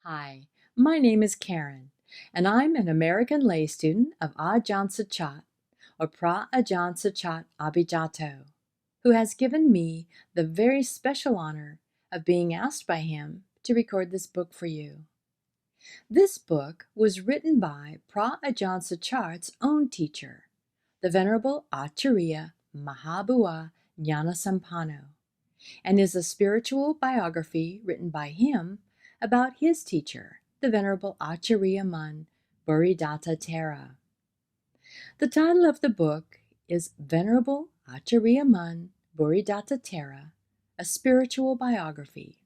Hi, my name is Karen, and I'm an American lay student of Ajahn Suchat, or Pra Ajahn Suchat Abhijato, who has given me the very special honor of being asked by him to record this book for you. This book was written by Pra Ajahn Suchat's own teacher, the Venerable Acariya Mun Nanasampanno, and is a spiritual biography written by him about his teacher, the Venerable Acariya Mun Biography. The title of the book is Venerable Acariya Mun Biography, a spiritual biography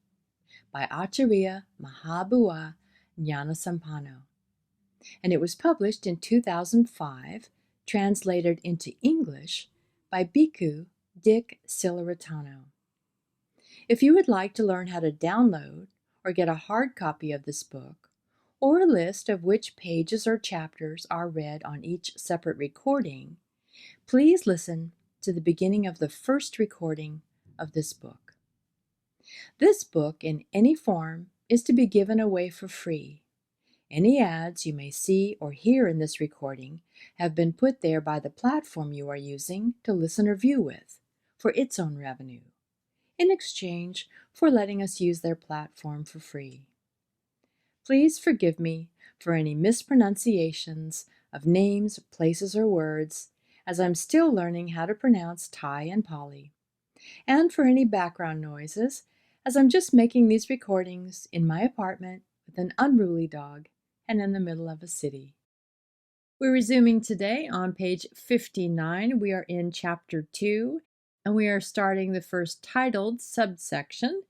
by Acariya Mun Nanasampanno, and it was published in 2005, translated into English by Bhikkhu Dick Silaratano. If you would like to learn how to download or get a hard copy of this book, or a list of which pages or chapters are read on each separate recording, please listen to the beginning of the first recording of this book. This book, in any form, is to be given away for free. Any ads you may see or hear in this recording have been put there by the platform you are using to listen or view with, for its own revenue, in exchange for letting us use their platform for free. Please forgive me for any mispronunciations of names, places, or words, as I'm still learning how to pronounce Thai and Pali, and for any background noises, as I'm just making these recordings in my apartment with an unruly dog and in the middle of a city. We're resuming today on page 59. We are in chapter 2, and we are starting the first titled subsection,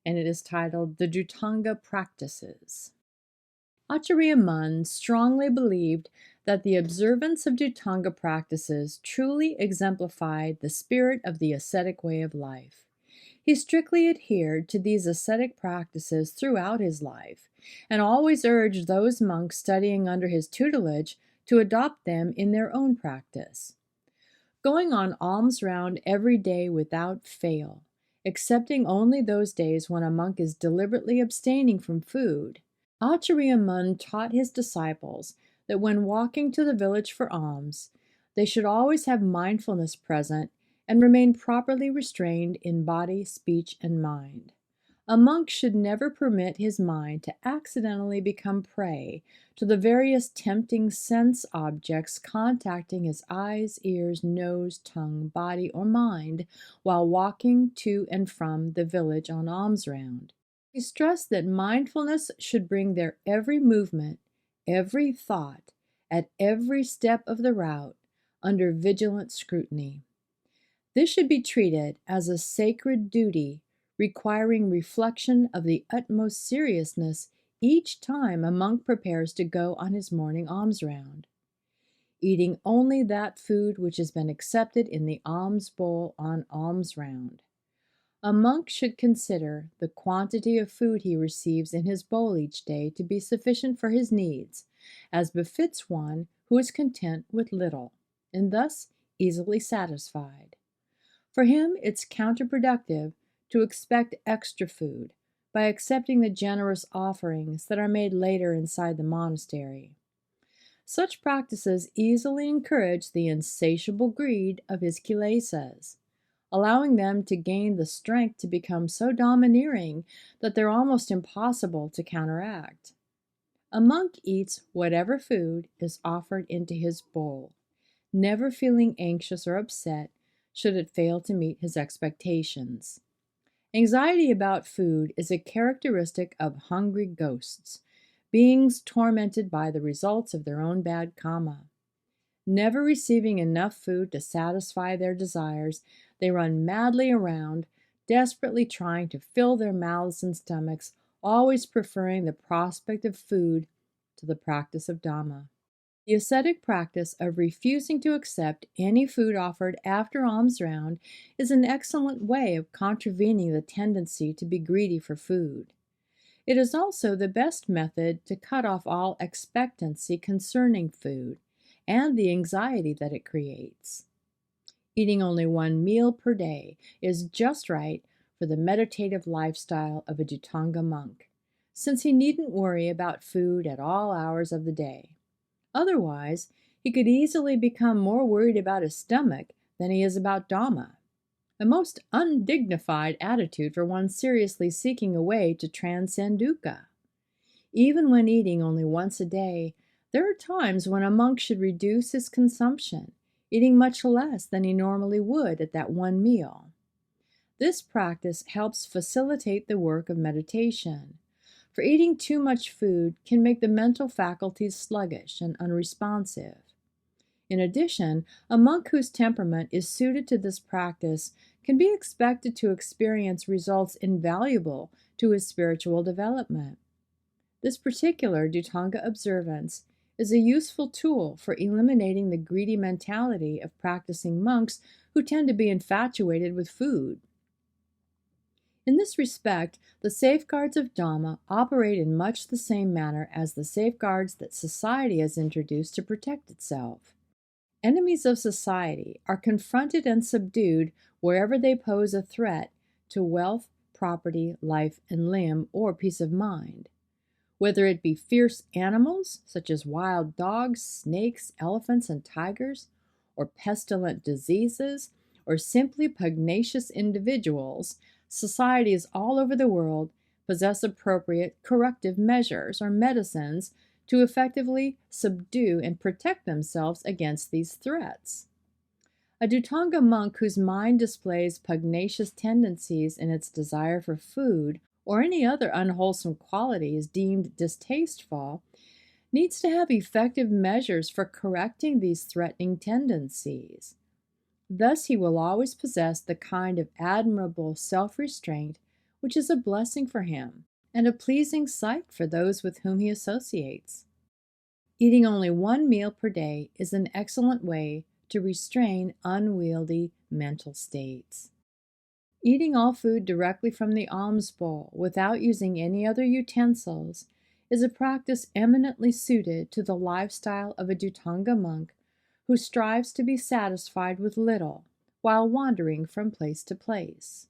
and it is titled The Dhutanga Practices. Acariya Mun strongly believed that the observance of Dhutanga practices truly exemplified the spirit of the ascetic way of life. He strictly adhered to these ascetic practices throughout his life, and always urged those monks studying under his tutelage to adopt them in their own practice. Going on alms round every day without fail, excepting only those days when a monk is deliberately abstaining from food, Acariya Mun taught his disciples that when walking to the village for alms, they should always have mindfulness present and remain properly restrained in body, speech, and mind. A monk should never permit his mind to accidentally become prey to the various tempting sense objects contacting his eyes, ears, nose, tongue, body, or mind while walking to and from the village on alms round. He stressed that mindfulness should bring their every movement, every thought, at every step of the route under vigilant scrutiny. This should be treated as a sacred duty requiring reflection of the utmost seriousness each time a monk prepares to go on his morning alms round. Eating only that food which has been accepted in the alms bowl on alms round. A monk should consider the quantity of food he receives in his bowl each day to be sufficient for his needs, as befits one who is content with little, and thus easily satisfied. For him, it's counterproductive to expect extra food by accepting the generous offerings that are made later inside the monastery. Such practices easily encourage the insatiable greed of his kilesas, allowing them to gain the strength to become so domineering that they're almost impossible to counteract. A monk eats whatever food is offered into his bowl, never feeling anxious or upset should it fail to meet his expectations. Anxiety about food is a characteristic of hungry ghosts, beings tormented by the results of their own bad karma. Never receiving enough food to satisfy their desires, they run madly around, desperately trying to fill their mouths and stomachs, always preferring the prospect of food to the practice of Dhamma. The ascetic practice of refusing to accept any food offered after alms round is an excellent way of contravening the tendency to be greedy for food. It is also the best method to cut off all expectancy concerning food and the anxiety that it creates. Eating only one meal per day is just right for the meditative lifestyle of a Dhutanga monk, since he needn't worry about food at all hours of the day. Otherwise, he could easily become more worried about his stomach than he is about Dhamma, a most undignified attitude for one seriously seeking a way to transcend dukkha. Even when eating only once a day, there are times when a monk should reduce his consumption, eating much less than he normally would at that one meal. This practice helps facilitate the work of meditation, for eating too much food can make the mental faculties sluggish and unresponsive. In addition, a monk whose temperament is suited to this practice can be expected to experience results invaluable to his spiritual development. This particular Dhutanga observance is a useful tool for eliminating the greedy mentality of practicing monks who tend to be infatuated with food. In this respect, the safeguards of Dhamma operate in much the same manner as the safeguards that society has introduced to protect itself. Enemies of society are confronted and subdued wherever they pose a threat to wealth, property, life and limb, or peace of mind. Whether it be fierce animals, such as wild dogs, snakes, elephants, and tigers, or pestilent diseases, or simply pugnacious individuals, societies all over the world possess appropriate corrective measures or medicines to effectively subdue and protect themselves against these threats. A Dhutanga monk whose mind displays pugnacious tendencies in its desire for food or any other unwholesome qualities deemed distasteful needs to have effective measures for correcting these threatening tendencies. Thus he will always possess the kind of admirable self-restraint which is a blessing for him and a pleasing sight for those with whom he associates. Eating only one meal per day is an excellent way to restrain unwieldy mental states. Eating all food directly from the alms bowl without using any other utensils is a practice eminently suited to the lifestyle of a Dhutanga monk who strives to be satisfied with little while wandering from place to place.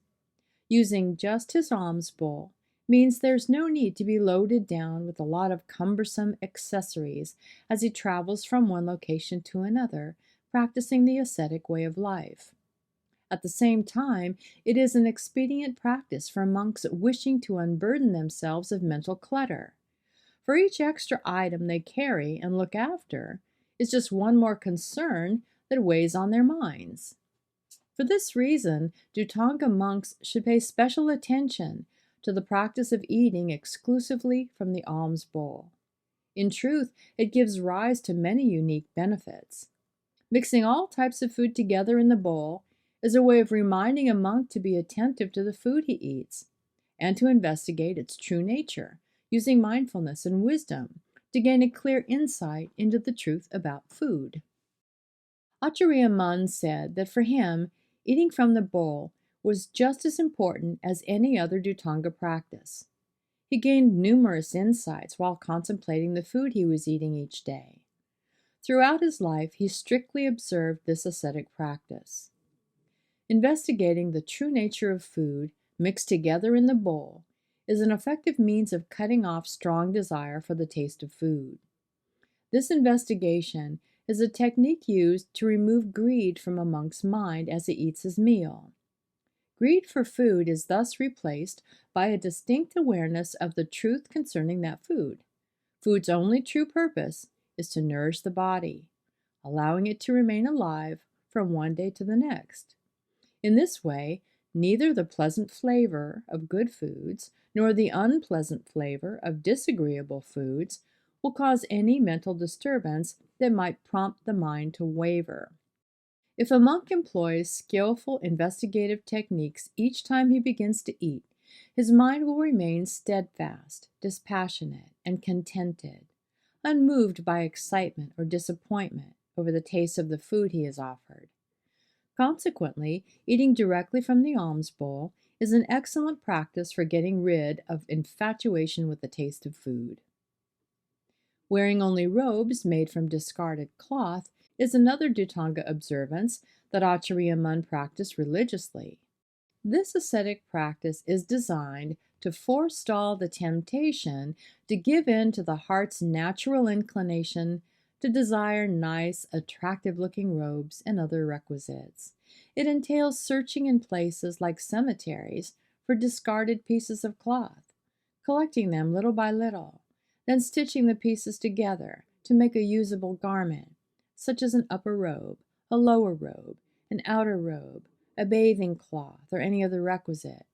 Using just his alms bowl means there's no need to be loaded down with a lot of cumbersome accessories as he travels from one location to another, practicing the ascetic way of life. At the same time, it is an expedient practice for monks wishing to unburden themselves of mental clutter. For each extra item they carry and look after is just one more concern that weighs on their minds. For this reason, Dhutanga monks should pay special attention to the practice of eating exclusively from the alms bowl. In truth, it gives rise to many unique benefits. Mixing all types of food together in the bowl is a way of reminding a monk to be attentive to the food he eats and to investigate its true nature, using mindfulness and wisdom to gain a clear insight into the truth about food. Acariya Mun said that for him, eating from the bowl was just as important as any other Dhutanga practice. He gained numerous insights while contemplating the food he was eating each day. Throughout his life, he strictly observed this ascetic practice. Investigating the true nature of food mixed together in the bowl is an effective means of cutting off strong desire for the taste of food. This investigation is a technique used to remove greed from a monk's mind as he eats his meal. Greed for food is thus replaced by a distinct awareness of the truth concerning that food. Food's only true purpose is to nourish the body, allowing it to remain alive from one day to the next. In this way, neither the pleasant flavor of good foods nor the unpleasant flavor of disagreeable foods will cause any mental disturbance that might prompt the mind to waver. If a monk employs skillful investigative techniques each time he begins to eat, his mind will remain steadfast, dispassionate, and contented, unmoved by excitement or disappointment over the taste of the food he is offered. Consequently, eating directly from the alms bowl is an excellent practice for getting rid of infatuation with the taste of food. Wearing only robes made from discarded cloth is another Dhutanga observance that Acariya Mun practiced religiously. This ascetic practice is designed to forestall the temptation to give in to the heart's natural inclination to desire nice, attractive-looking robes and other requisites. It entails searching in places like cemeteries for discarded pieces of cloth, collecting them little by little, then stitching the pieces together to make a usable garment, such as an upper robe, a lower robe, an outer robe, a bathing cloth, or any other requisite.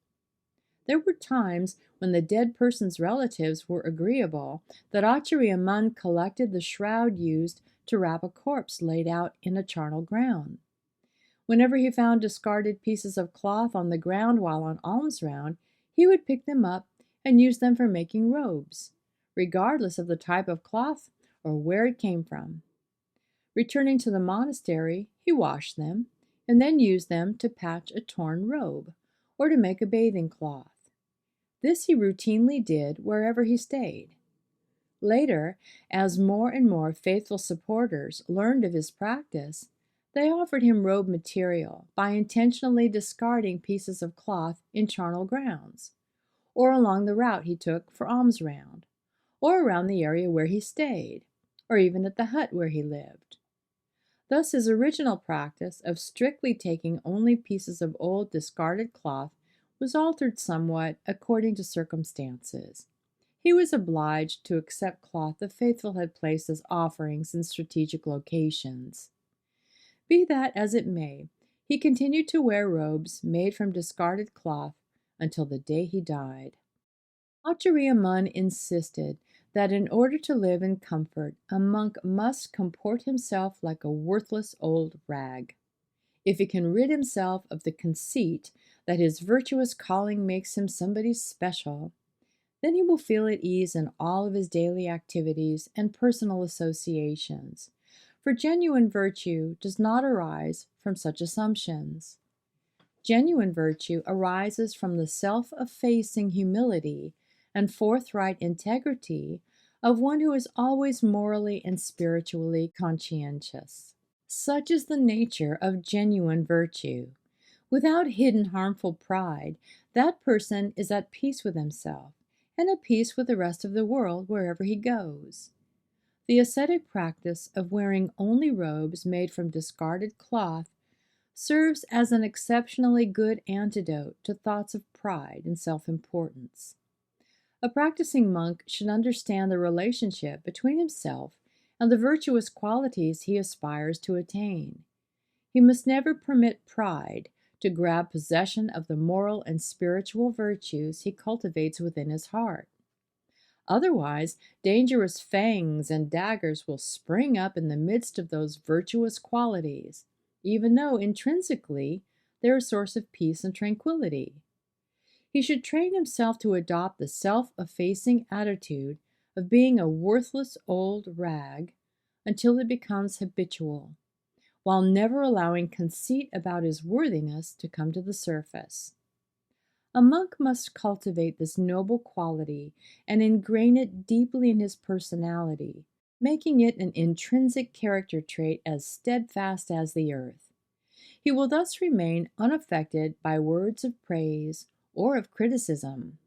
There were times when the dead person's relatives were agreeable that Acariya Mun collected the shroud used to wrap a corpse laid out in a charnel ground. Whenever he found discarded pieces of cloth on the ground while on alms round, he would pick them up and use them for making robes, regardless of the type of cloth or where it came from. Returning to the monastery, he washed them and then used them to patch a torn robe or to make a bathing cloth. This he routinely did wherever he stayed. Later, as more and more faithful supporters learned of his practice, they offered him robe material by intentionally discarding pieces of cloth in charnel grounds, or along the route he took for alms round, or around the area where he stayed, or even at the hut where he lived. Thus his original practice of strictly taking only pieces of old discarded cloth was altered somewhat according to circumstances. He was obliged to accept cloth the faithful had placed as offerings in strategic locations. Be that as it may, he continued to wear robes made from discarded cloth until the day he died. Acariya Mun insisted that in order to live in comfort, a monk must comport himself like a worthless old rag. If he can rid himself of the conceit that his virtuous calling makes him somebody special, then he will feel at ease in all of his daily activities and personal associations, for genuine virtue does not arise from such assumptions. Genuine virtue arises from the self-effacing humility and forthright integrity of one who is always morally and spiritually conscientious. Such is the nature of genuine virtue. Without hidden harmful pride, that person is at peace with himself and at peace with the rest of the world wherever he goes. The ascetic practice of wearing only robes made from discarded cloth serves as an exceptionally good antidote to thoughts of pride and self-importance. A practicing monk should understand the relationship between himself and the virtuous qualities he aspires to attain. He must never permit pride to grab possession of the moral and spiritual virtues he cultivates within his heart. Otherwise, dangerous fangs and daggers will spring up in the midst of those virtuous qualities, even though intrinsically they're a source of peace and tranquility. He should train himself to adopt the self-effacing attitude of being a worthless old rag until it becomes habitual, while never allowing conceit about his worthiness to come to the surface. A monk must cultivate this noble quality and ingrain it deeply in his personality, making it an intrinsic character trait as steadfast as the earth. He will thus remain unaffected by words of praise or of criticism.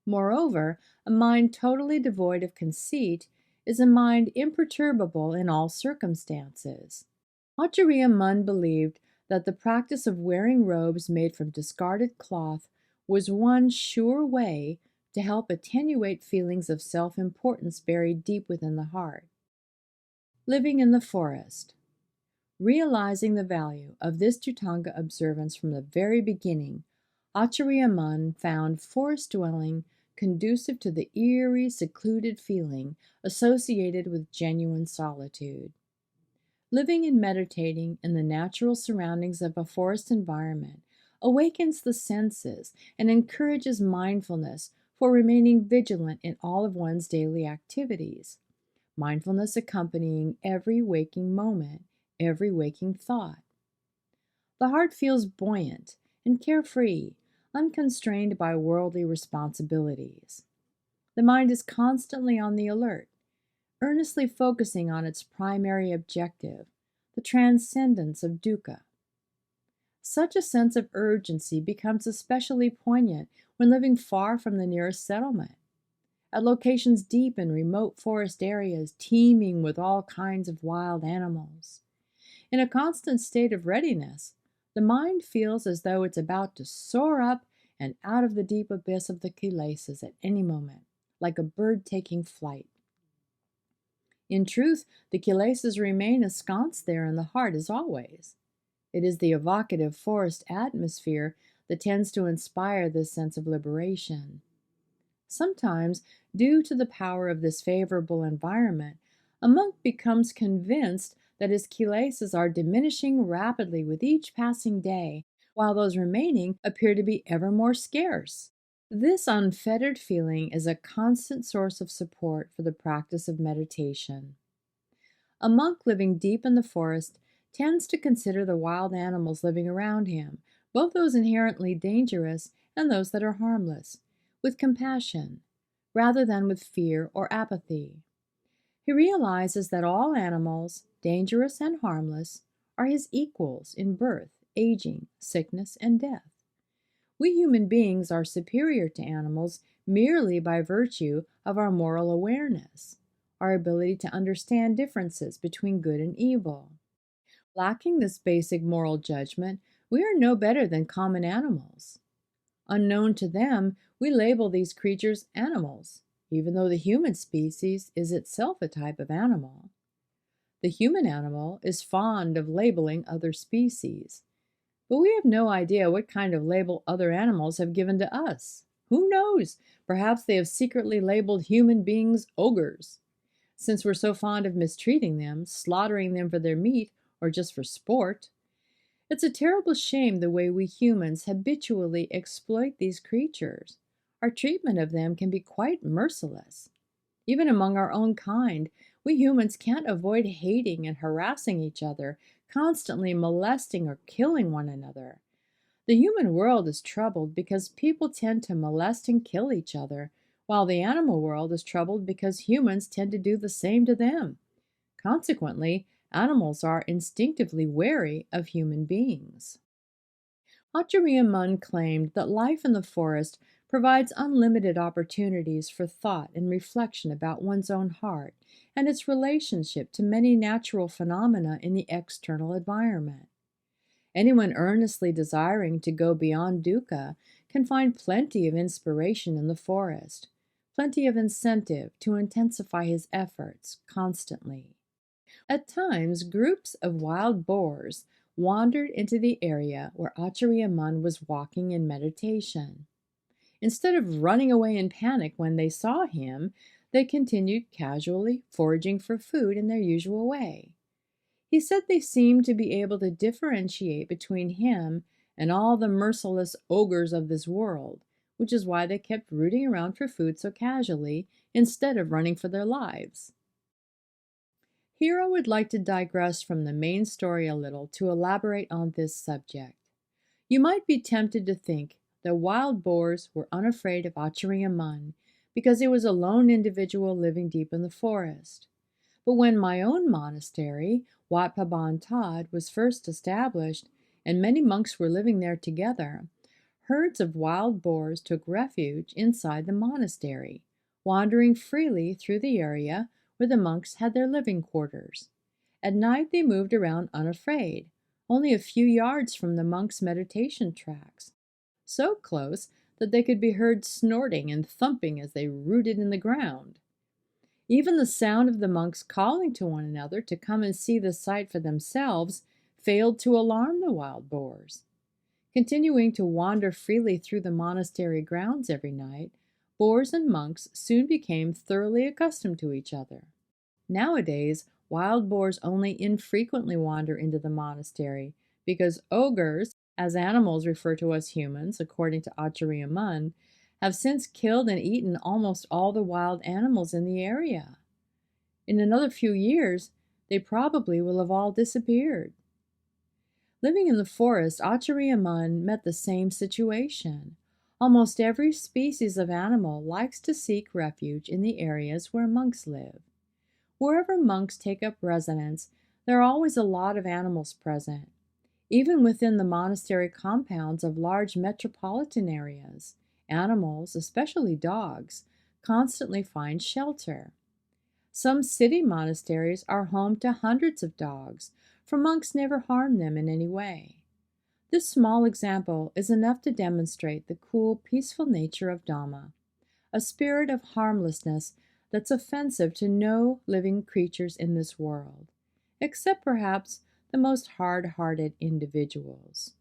Moreover, a mind totally devoid of conceit is a mind imperturbable in all circumstances. Acariya Mun believed that the practice of wearing robes made from discarded cloth was one sure way to help attenuate feelings of self-importance buried deep within the heart. Living in the forest. Realizing the value of this Dhutanga observance from the very beginning, Acariya Mun found forest dwelling conducive to the eerie, secluded feeling associated with genuine solitude. Living and meditating in the natural surroundings of a forest environment awakens the senses and encourages mindfulness for remaining vigilant in all of one's daily activities, mindfulness accompanying every waking moment, every waking thought. The heart feels buoyant and carefree, unconstrained by worldly responsibilities. The mind is constantly on the alert, earnestly focusing on its primary objective, the transcendence of dukkha. Such a sense of urgency becomes especially poignant when living far from the nearest settlement, at locations deep in remote forest areas teeming with all kinds of wild animals. In a constant state of readiness, the mind feels as though it's about to soar up and out of the deep abyss of the kilesas at any moment, like a bird taking flight. In truth, the kilesas remain ensconced there in the heart as always. It is the evocative forest atmosphere that tends to inspire this sense of liberation. Sometimes, due to the power of this favorable environment, a monk becomes convinced that his kilesas are diminishing rapidly with each passing day, while those remaining appear to be ever more scarce. This unfettered feeling is a constant source of support for the practice of meditation. A monk living deep in the forest tends to consider the wild animals living around him, both those inherently dangerous and those that are harmless, with compassion, rather than with fear or apathy. He realizes that all animals, dangerous and harmless, are his equals in birth, aging, sickness, and death. We human beings are superior to animals merely by virtue of our moral awareness, our ability to understand differences between good and evil. Lacking this basic moral judgment, we are no better than common animals. Unknown to them, we label these creatures animals, even though the human species is itself a type of animal. The human animal is fond of labeling other species, but we have no idea what kind of label other animals have given to us. Who knows? Perhaps they have secretly labeled human beings ogres. Since we're so fond of mistreating them, slaughtering them for their meat, or just for sport. It's a terrible shame the way we humans habitually exploit these creatures. Our treatment of them can be quite merciless. Even among our own kind, we humans can't avoid hating and harassing each other, constantly molesting or killing one another. The human world is troubled because people tend to molest and kill each other, while the animal world is troubled because humans tend to do the same to them. Consequently, animals are instinctively wary of human beings. Acariya Mun claimed that life in the forest provides unlimited opportunities for thought and reflection about one's own heart and its relationship to many natural phenomena in the external environment. Anyone earnestly desiring to go beyond dukkha can find plenty of inspiration in the forest, plenty of incentive to intensify his efforts constantly. At times, groups of wild boars wandered into the area where Acariya Mun was walking in meditation. Instead of running away in panic when they saw him, they continued casually foraging for food in their usual way. He said they seemed to be able to differentiate between him and all the merciless ogres of this world, which is why they kept rooting around for food so casually instead of running for their lives. Here I would like to digress from the main story a little to elaborate on this subject. You might be tempted to think that wild boars were unafraid of Acariya Mun because he was a lone individual living deep in the forest. But when my own monastery, Wat Pa Baan Taad, was first established and many monks were living there together, herds of wild boars took refuge inside the monastery, wandering freely through the area where the monks had their living quarters. At night they moved around unafraid, only a few yards from the monks' meditation tracks, so close that they could be heard snorting and thumping as they rooted in the ground. Even the sound of the monks calling to one another to come and see the sight for themselves failed to alarm the wild boars. Continuing to wander freely through the monastery grounds every night, boars and monks soon became thoroughly accustomed to each other. Nowadays, wild boars only infrequently wander into the monastery because ogres, as animals refer to us humans, according to Acariya Mun, have since killed and eaten almost all the wild animals in the area. In another few years, they probably will have all disappeared. Living in the forest, Acariya Mun met the same situation. Almost every species of animal likes to seek refuge in the areas where monks live. Wherever monks take up residence, there are always a lot of animals present. Even within the monastery compounds of large metropolitan areas, animals, especially dogs, constantly find shelter. Some city monasteries are home to hundreds of dogs, for monks never harm them in any way. This small example is enough to demonstrate the cool, peaceful nature of Dhamma, a spirit of harmlessness that's offensive to no living creatures in this world, except perhaps the most hard-hearted individuals.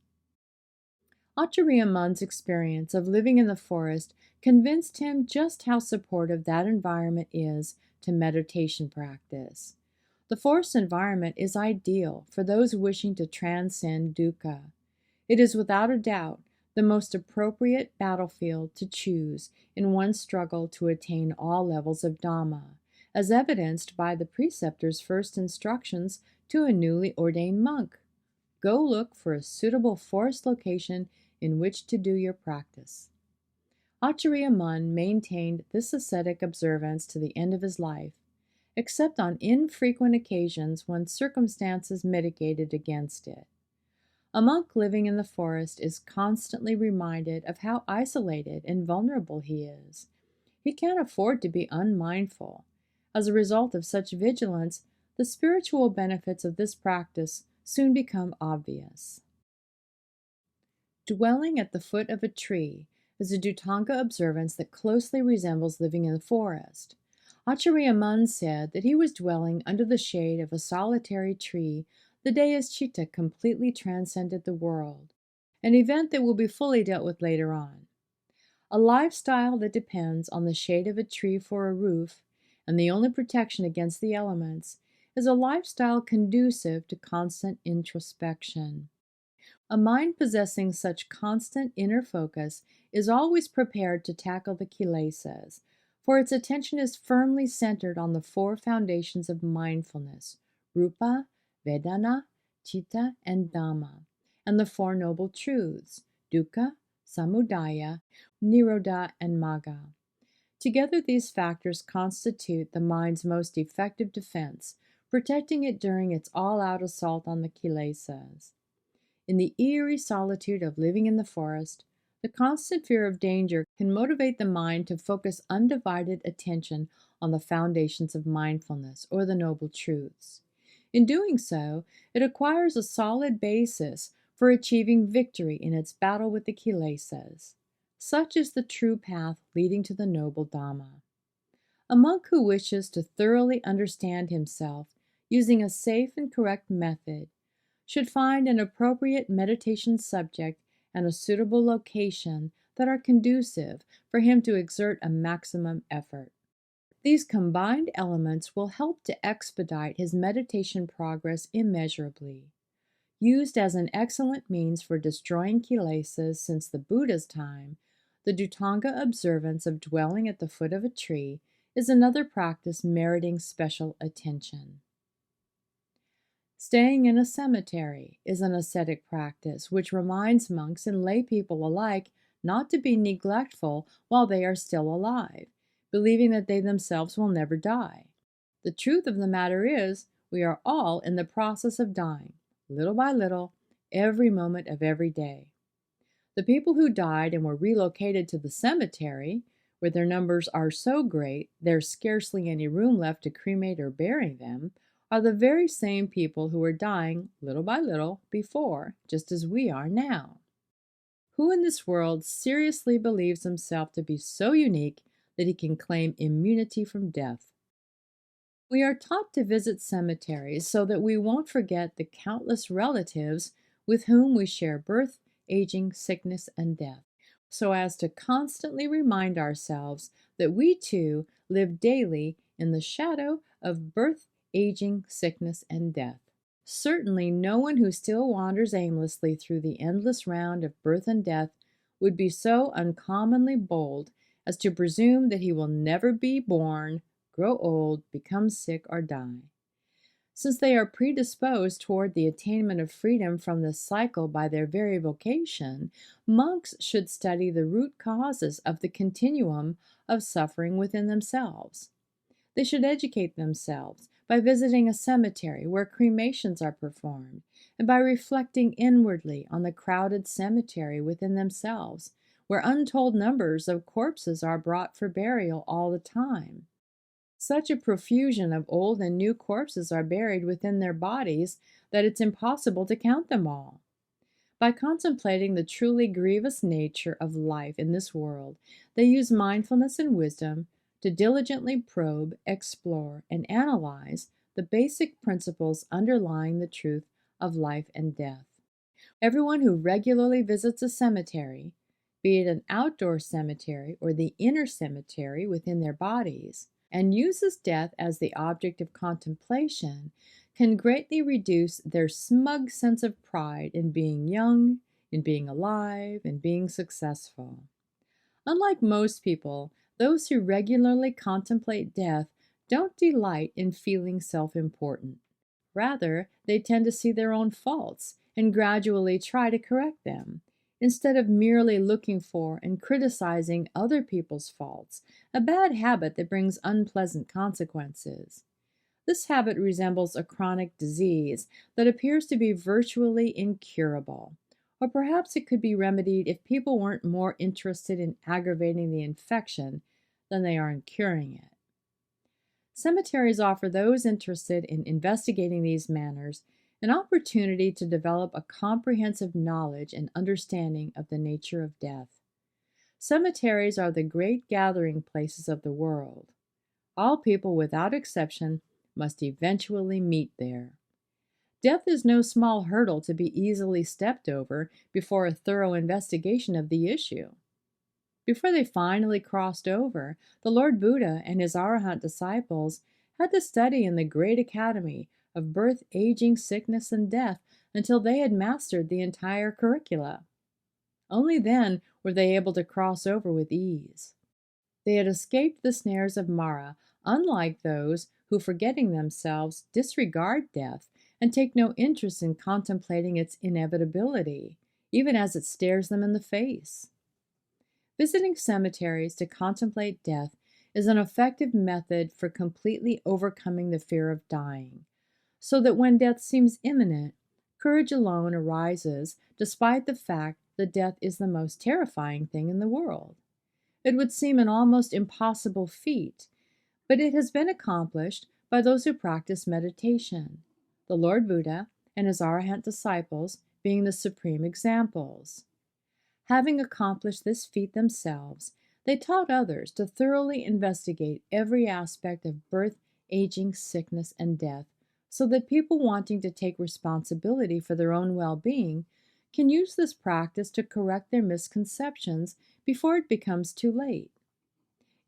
Acariya Mun's experience of living in the forest convinced him just how supportive that environment is to meditation practice. The forest environment is ideal for those wishing to transcend dukkha. It is without a doubt the most appropriate battlefield to choose in one's struggle to attain all levels of Dhamma, as evidenced by the preceptor's first instructions to a newly ordained monk. Go look for a suitable forest location in which to do your practice. Acariya Mun maintained this ascetic observance to the end of his life, except on infrequent occasions when circumstances mitigated against it. A monk living in the forest is constantly reminded of how isolated and vulnerable he is. He can't afford to be unmindful. As a result of such vigilance, the spiritual benefits of this practice soon become obvious. Dwelling at the foot of a tree is a Dhutanga observance that closely resembles living in the forest. Acariya Mun said that he was dwelling under the shade of a solitary tree the day his citta completely transcended the world, an event that will be fully dealt with later on. A lifestyle that depends on the shade of a tree for a roof and the only protection against the elements is a lifestyle conducive to constant introspection. A mind possessing such constant inner focus is always prepared to tackle the kilesas, for its attention is firmly centered on the four foundations of mindfulness: rupa, vedana, citta, and dhamma, and the Four Noble Truths: dukkha, samudaya, nirodha, and magga. Together, these factors constitute the mind's most effective defense, protecting it during its all-out assault on the kilesas. In the eerie solitude of living in the forest, the constant fear of danger can motivate the mind to focus undivided attention on the foundations of mindfulness, or the Noble Truths. In doing so, it acquires a solid basis for achieving victory in its battle with the kilesas. Such is the true path leading to the noble Dhamma. A monk who wishes to thoroughly understand himself using a safe and correct method should find an appropriate meditation subject and a suitable location that are conducive for him to exert a maximum effort. These combined elements will help to expedite his meditation progress immeasurably. Used as an excellent means for destroying kilesas since the Buddha's time, the Dhutanga observance of dwelling at the foot of a tree is another practice meriting special attention. Staying in a cemetery is an ascetic practice which reminds monks and lay people alike not to be neglectful while they are still alive, believing that they themselves will never die. The truth of the matter is, we are all in the process of dying, little by little, every moment of every day. The people who died and were relocated to the cemetery, where their numbers are so great there's scarcely any room left to cremate or bury them, are the very same people who were dying little by little before, just as we are now. Who in this world seriously believes himself to be so unique that he can claim immunity from death? We are taught to visit cemeteries so that we won't forget the countless relatives with whom we share birth, aging, sickness, and death, so as to constantly remind ourselves that we too live daily in the shadow of birth, aging, sickness, and death. Certainly no one who still wanders aimlessly through the endless round of birth and death would be so uncommonly bold as to presume that he will never be born, grow old, become sick, or die. Since they are predisposed toward the attainment of freedom from this cycle by their very vocation, monks should study the root causes of the continuum of suffering within themselves. They should educate themselves by visiting a cemetery where cremations are performed, and by reflecting inwardly on the crowded cemetery within themselves, where untold numbers of corpses are brought for burial all the time. Such a profusion of old and new corpses are buried within their bodies that it's impossible to count them all. By contemplating the truly grievous nature of life in this world, they use mindfulness and wisdom to diligently probe, explore, and analyze the basic principles underlying the truth of life and death. Everyone who regularly visits a cemetery, be it an outdoor cemetery or the inner cemetery within their bodies, and uses death as the object of contemplation, can greatly reduce their smug sense of pride in being young, in being alive, and being successful. Unlike most people, those who regularly contemplate death don't delight in feeling self-important. Rather, they tend to see their own faults and gradually try to correct them, instead of merely looking for and criticizing other people's faults, a bad habit that brings unpleasant consequences. This habit resembles a chronic disease that appears to be virtually incurable, or perhaps it could be remedied if people weren't more interested in aggravating the infection than they are in curing it. Cemeteries offer those interested in investigating these matters an opportunity to develop a comprehensive knowledge and understanding of the nature of death. Cemeteries are the great gathering places of the world. All people, without exception, must eventually meet there. Death is no small hurdle to be easily stepped over before a thorough investigation of the issue. Before they finally crossed over, the Lord Buddha and his Arahant disciples had to study in the great academy of birth, aging, sickness, and death until they had mastered the entire curricula. Only then were they able to cross over with ease. They had escaped the snares of Mara, unlike those who, forgetting themselves, disregard death and take no interest in contemplating its inevitability, even as it stares them in the face. Visiting cemeteries to contemplate death is an effective method for completely overcoming the fear of dying, so that when death seems imminent, courage alone arises despite the fact that death is the most terrifying thing in the world. It would seem an almost impossible feat, but it has been accomplished by those who practice meditation, the Lord Buddha and his Arahant disciples being the supreme examples. Having accomplished this feat themselves, they taught others to thoroughly investigate every aspect of birth, aging, sickness, and death, so that people wanting to take responsibility for their own well-being can use this practice to correct their misconceptions before it becomes too late.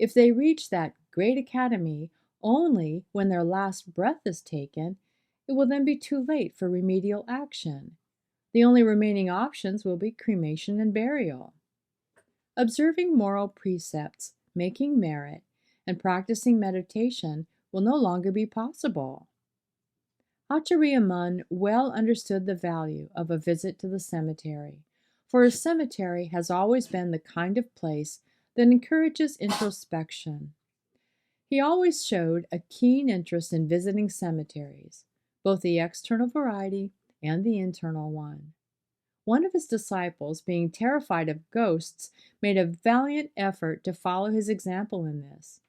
If they reach that great academy only when their last breath is taken, it will then be too late for remedial action. The only remaining options will be cremation and burial. Observing moral precepts, making merit, and practicing meditation will no longer be possible. Acariya Mun well understood the value of a visit to the cemetery, for a cemetery has always been the kind of place that encourages introspection. He always showed a keen interest in visiting cemeteries, both the external variety and the internal one. One of his disciples, being terrified of ghosts, made a valiant effort to follow his example in this.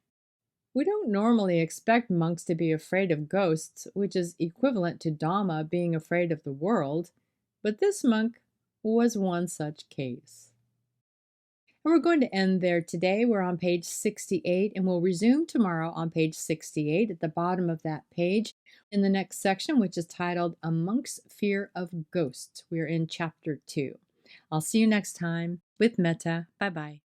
We don't normally expect monks to be afraid of ghosts, which is equivalent to Dhamma being afraid of the world, but this monk was one such case. And we're going to end there today. We're on page 68, and we'll resume tomorrow on page 68 at the bottom of that page in the next section, which is titled A Monk's Fear of Ghosts. We're in chapter 2. I'll see you next time with Metta. Bye-bye.